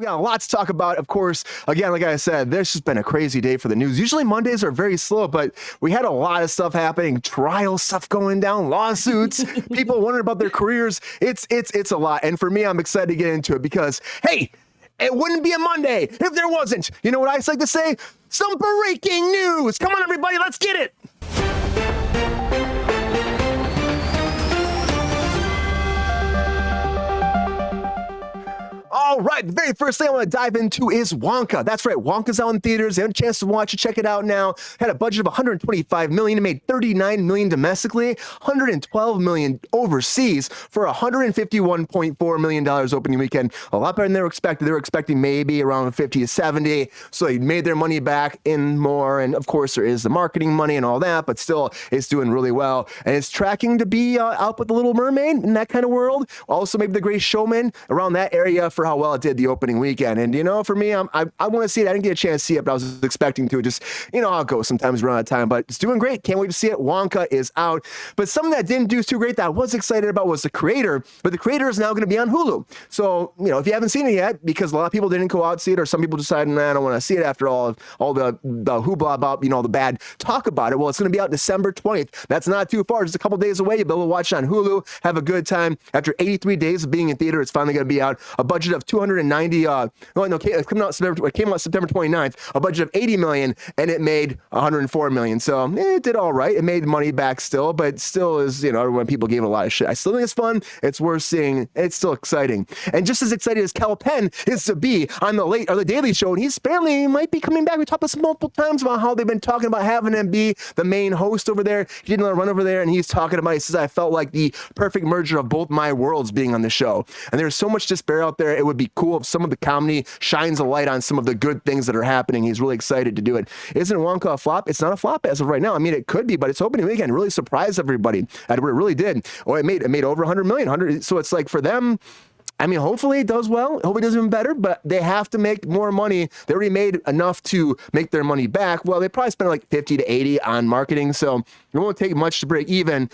We got a lot to talk about, of course. Again, like I said, this has been a crazy day for the news. Usually Mondays are very slow, but we had a lot of stuff happening, trial stuff going down, lawsuits, people wondering about their careers. It's a lot. And for me, I'm excited to get into it because, hey, it wouldn't be a Monday if there wasn't. You know what I like to say? Some breaking news. Come on, everybody, let's get it. All right, the very first thing I want to dive into is Wonka. That's right, Wonka's out in theaters. You have a chance to watch it, check it out now. Had a budget of $125 million. It made $39 million domestically, $112 million overseas for $151.4 million opening weekend. A lot better than they were expecting. They were expecting maybe around 50 to 70. So they made their money back in more. And of course, there is the marketing money and all that, but still, it's doing really well. And it's tracking to be out with the Little Mermaid in that kind of world. Also, maybe The Great Showman around that area for how well it did the opening weekend. And, you know, for me, I want to see it. I didn't get a chance to see it, but I was expecting to. Just, you know, I'll go sometimes run out of time, but it's doing great. Can't wait to see it. Wonka is out. But something that didn't do too great that I was excited about was The Creator, but The Creator is now going to be on Hulu. So, you know, if you haven't seen it yet, because a lot of people didn't go out and see it, or some people decided, nah, I don't want to see it after all the hoopla about, you know, the bad talk about it. Well, it's going to be out December 20th. That's not too far. Just a couple days away. You'll be able to watch it on Hulu, have a good time. After 83 days of being in theater, it's finally going to be out. A budget of 290, it came out September 29th, a budget of 80 million, and it made 104 million. So it did all right. It made money back still, but still is, you know, when people gave it a lot of shit. I still think it's fun. It's worth seeing. It's still exciting. And just as excited as Cal Penn is to be on the Daily Show, and he's apparently might be coming back. We talked about this multiple times about how they've been talking about having him be the main host over there. He didn't let him run over there, and he's talking about, he says, I felt like the perfect merger of both my worlds being on the show. And there's so much despair out there. It would be cool if some of the comedy shines a light on some of the good things that are happening. He's really excited to do it. Isn't Wonka a flop? It's not a flop as of right now. I mean, it could be, but its opening weekend really surprised everybody. It really did. Oh, it made over 100 million. So it's like for them, I mean, hopefully it does well. Hopefully it does even better, but they have to make more money. They already made enough to make their money back. Well, they probably spent like 50 to 80 on marketing, so it won't take much to break even.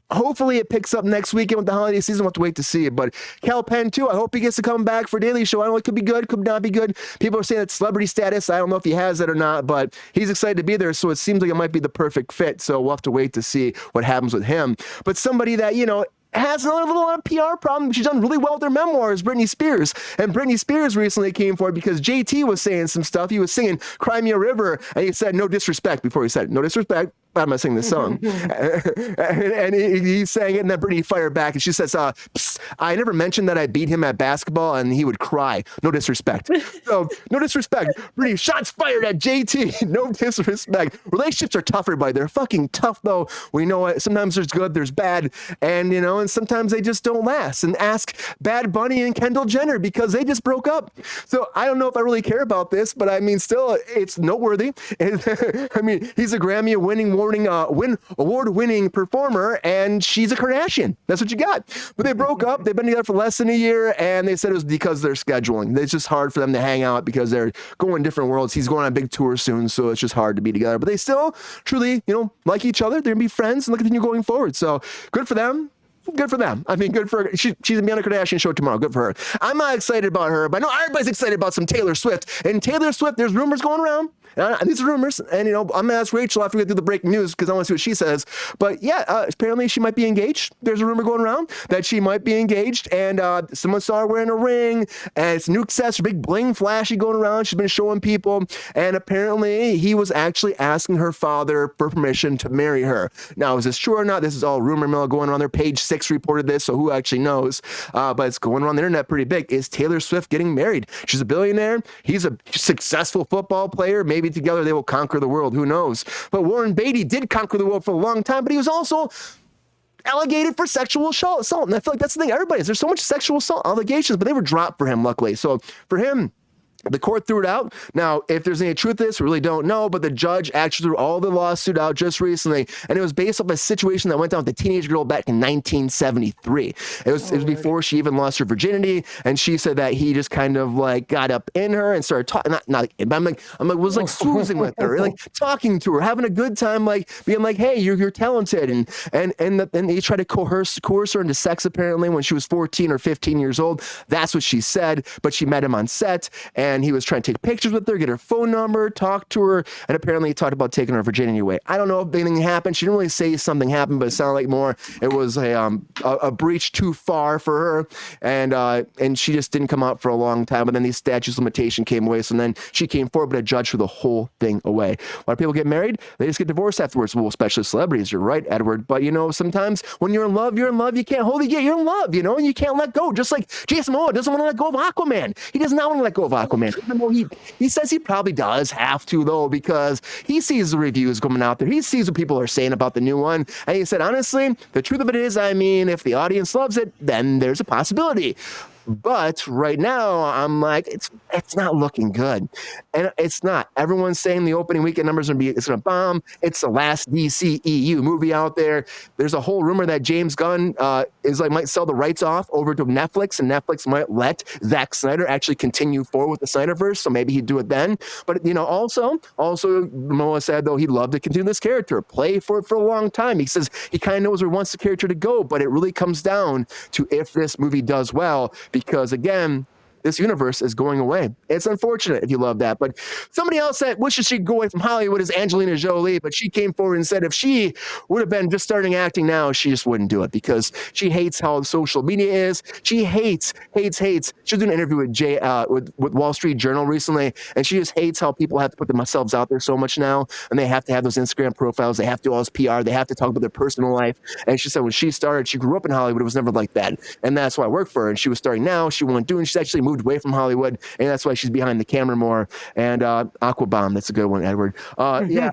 Hopefully it picks up next weekend with the holiday season. We'll have to wait to see it. But Cal Penn, too, I hope he gets to come back for Daily Show. I don't know, it could be good, could not be good. People are saying it's celebrity status. I don't know if he has it or not, but he's excited to be there, so it seems like it might be the perfect fit. So we'll have to wait to see what happens with him. But somebody that, you know, has a little PR problem. She's done really well with her memoirs, Britney Spears. And Britney Spears recently came forward because JT was saying some stuff. He was singing Cry Me a River, and he said, no disrespect, before he said it. No disrespect. I'm not singing this song. and he sang it, and then Britney fired back, and she says, I never mentioned that I beat him at basketball, and he would cry. No disrespect. So, no disrespect. Britney, shots fired at JT. No disrespect. Relationships are tough, everybody. They're fucking tough, though. We know it. Sometimes there's good, there's bad, and, you know, and sometimes they just don't last. And ask Bad Bunny and Kendall Jenner, because they just broke up. So, I don't know if I really care about this, but I mean, still, it's noteworthy. I mean, he's a Grammy-winning award-winning performer, and she's a Kardashian. That's what you got. But they broke up. They've been together for less than a year, and they said it was because of their scheduling. It's just hard for them to hang out because they're going different worlds. He's going on a big tour soon, so it's just hard to be together. But they still truly, you know, like each other. They're going to be friends and continue going forward. So good for them. Good for them. I mean, good for her. She's going to be on a Kardashian show tomorrow. Good for her. I'm not excited about her, but I know everybody's excited about some Taylor Swift. And Taylor Swift, there's rumors going around. And these are rumors. And, you know, I'm going to ask Rachel after we get through the breaking news because I want to see what she says. But, yeah, apparently she might be engaged. There's a rumor going around that she might be engaged. And someone saw her wearing a ring. And it's new accessory, big bling flashy going around. She's been showing people. And apparently he was actually asking her father for permission to marry her. Now, is this true or not? This is all rumor mill going around there. Page 6 reported this, so who actually knows? But it's going around the internet pretty big. Is Taylor Swift getting married? She's a billionaire. He's a successful football player. Maybe together they will conquer the world. Who knows? But Warren Beatty did conquer the world for a long time, but he was also alleged for sexual assault. And I feel like that's the thing. There's so much sexual assault allegations, but they were dropped for him, luckily. So for him, The court threw it out. Now, if there's any truth to this, we really don't know, but the judge actually threw all the lawsuit out just recently, and it was based off a situation that went down with the teenage girl back in 1973. It was before she even lost her virginity, and she said that he just kind of like got up in her and started talking. I'm like, was like snoozing with her, like talking to her, having a good time, like being like, hey, you're talented, and he tried to coerce her into sex apparently when she was 14 or 15 years old. That's what she said, but she met him on set, and he was trying to take pictures with her, get her phone number, talk to her, and apparently he talked about taking her virginity away. I don't know if anything happened. She didn't really say something happened, but it sounded like more it was a breach too far for her, and she just didn't come out for a long time. But then these statutes of limitation came away, so then she came forward, but a judge threw the whole thing away. Why do people get married? They just get divorced afterwards. Well, especially celebrities. You're right, Edward. But sometimes when you're in love, you're in love. You can't hold it yet. You're in love, and you can't let go. Just like Jason Momoa doesn't want to let go of Aquaman. He does not want to let go of Aquaman. Even though he says he probably does have to, though, because he sees the reviews coming out there. He sees what people are saying about the new one. And he said, honestly, the truth of it is, if the audience loves it, then there's a possibility. But right now, I'm like, it's not looking good, and it's not. Everyone's saying the opening weekend numbers are going to bomb. It's the last DCEU movie out there. There's a whole rumor that James Gunn might sell the rights off over to Netflix, and Netflix might let Zack Snyder actually continue forward with the Snyderverse. So maybe he'd do it then. But also Momoa said though he'd love to continue this character, play for it for a long time. He says he kind of knows where he wants the character to go, but it really comes down to if this movie does well. Because again, this universe is going away. It's unfortunate if you love that. But somebody else that wishes she'd go away from Hollywood is Angelina Jolie. But she came forward and said if she would have been just starting acting now, she just wouldn't do it because she hates how social media is. She hates. She was doing an interview with Wall Street Journal recently, and she just hates how people have to put themselves out there so much now, and they have to have those Instagram profiles. They have to do all this PR. They have to talk about their personal life. And she said when she started, she grew up in Hollywood. It was never like that. And that's why I work for her. And she was starting now. She won't do it. She's actually moved away from Hollywood, and that's why she's behind the camera more. And Aquabomb, that's a good one, Edward. Yeah.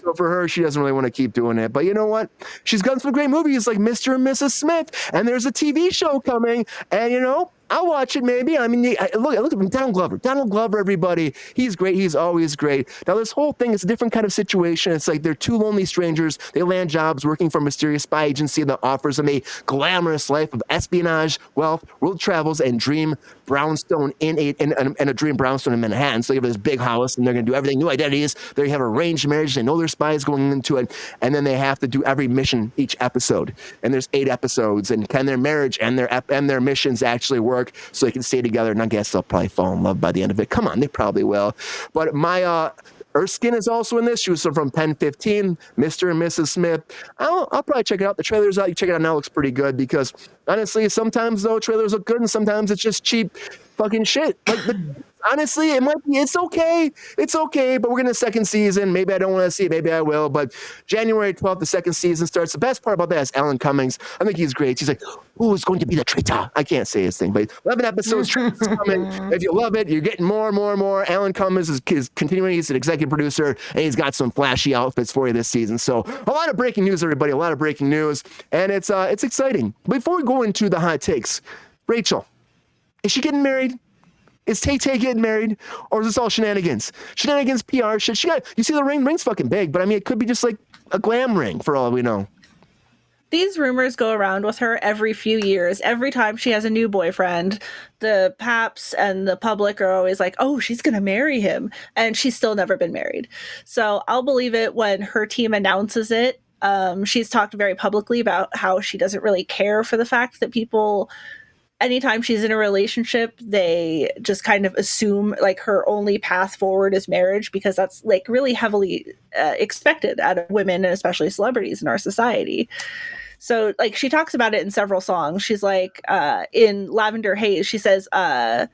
So for her, she doesn't really want to keep doing it. But you know what? She's done some great movies like Mr. and Mrs. Smith, and there's a TV show coming, and I'll watch it maybe. Look at Donald Glover. Donald Glover, everybody. He's great. He's always great. Now, this whole thing is a different kind of situation. It's like they're two lonely strangers. They land jobs working for a mysterious spy agency that offers them a glamorous life of espionage, wealth, world travels, and dream brownstone in a dream brownstone in Manhattan. So you have this big house, and they're going to do everything, new identities. They have arranged marriage. They know their spies going into it, and then they have to do every mission each episode. And there's 8 episodes. And can their marriage and their missions actually work? So they can stay together, and I guess they'll probably fall in love by the end of it. Come on, they probably will. But my Erskine is also in this. She was from Pen 15, Mr. and Mrs. Smith. I'll probably check it out. The trailer's out. You check it out now. It looks pretty good because honestly, sometimes though trailers look good, and sometimes it's just cheap fucking shit. Honestly, it's okay. It's okay, but we're getting a second season. Maybe I don't want to see it. Maybe I will. But January 12th, the second season starts. The best part about that is Alan Cummings. I think he's great. He's like, who is going to be the traitor? I can't say his thing, but 11 episodes coming. If you love it, you're getting more and more and more. Alan Cummings is continuing. He's an executive producer, and he's got some flashy outfits for you this season. So a lot of breaking news, everybody. A lot of breaking news, and it's exciting. Before we go into the hot takes, Rachel, is she getting married? Is Tay-Tay getting married, or is this all shenanigans? Shenanigans, PR shit. You see the ring? Ring's fucking big, but it could be just like a glam ring for all we know. These rumors go around with her every few years. Every time she has a new boyfriend, the paps and the public are always like, oh, she's going to marry him. And she's still never been married. So I'll believe it when her team announces it. She's talked very publicly about how she doesn't really care for the fact that people... Anytime she's in a relationship, they just kind of assume like her only path forward is marriage because that's like really heavily expected out of women and especially celebrities in our society. So like she talks about it in several songs. She's like in Lavender Haze, she says that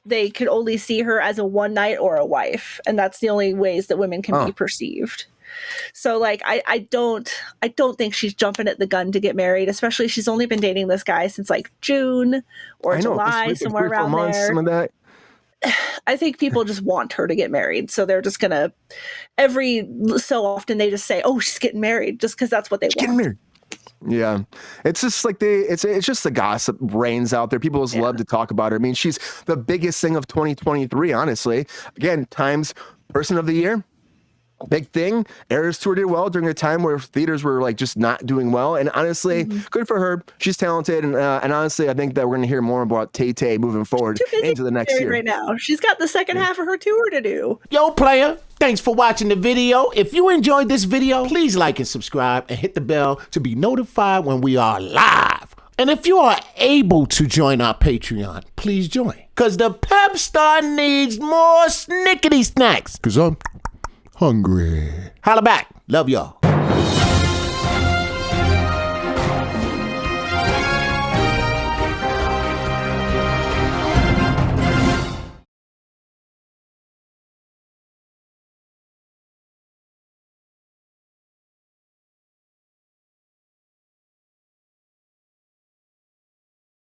they could only see her as a one night or a wife. And that's the only ways that women can be perceived. So like I don't think she's jumping at the gun to get married, especially she's only been dating this guy since like June or July, somewhere around there. Some of that. I think people just want her to get married, so they're just gonna every so often they just say, "Oh, she's getting married," just because that's what they want. Getting married. Yeah, it's just like it's just the gossip reigns out there. People just love to talk about her. I mean, she's the biggest thing of 2023, honestly. Again, Times Person of the Year. Big thing. Eras Tour did well during a time where theaters were like just not doing well, and honestly, good for her. She's talented, and honestly, I think that we're going to hear more about Tay-Tay moving forward into the next year. Right now, she's got the second half of her tour to do. Yo, player, thanks for watching the video. If you enjoyed this video, please like and subscribe and hit the bell to be notified when we are live. And if you are able to join our Patreon, please join, because the pep star needs more snickety snacks. Because I'm hungry. Holla back. Love y'all.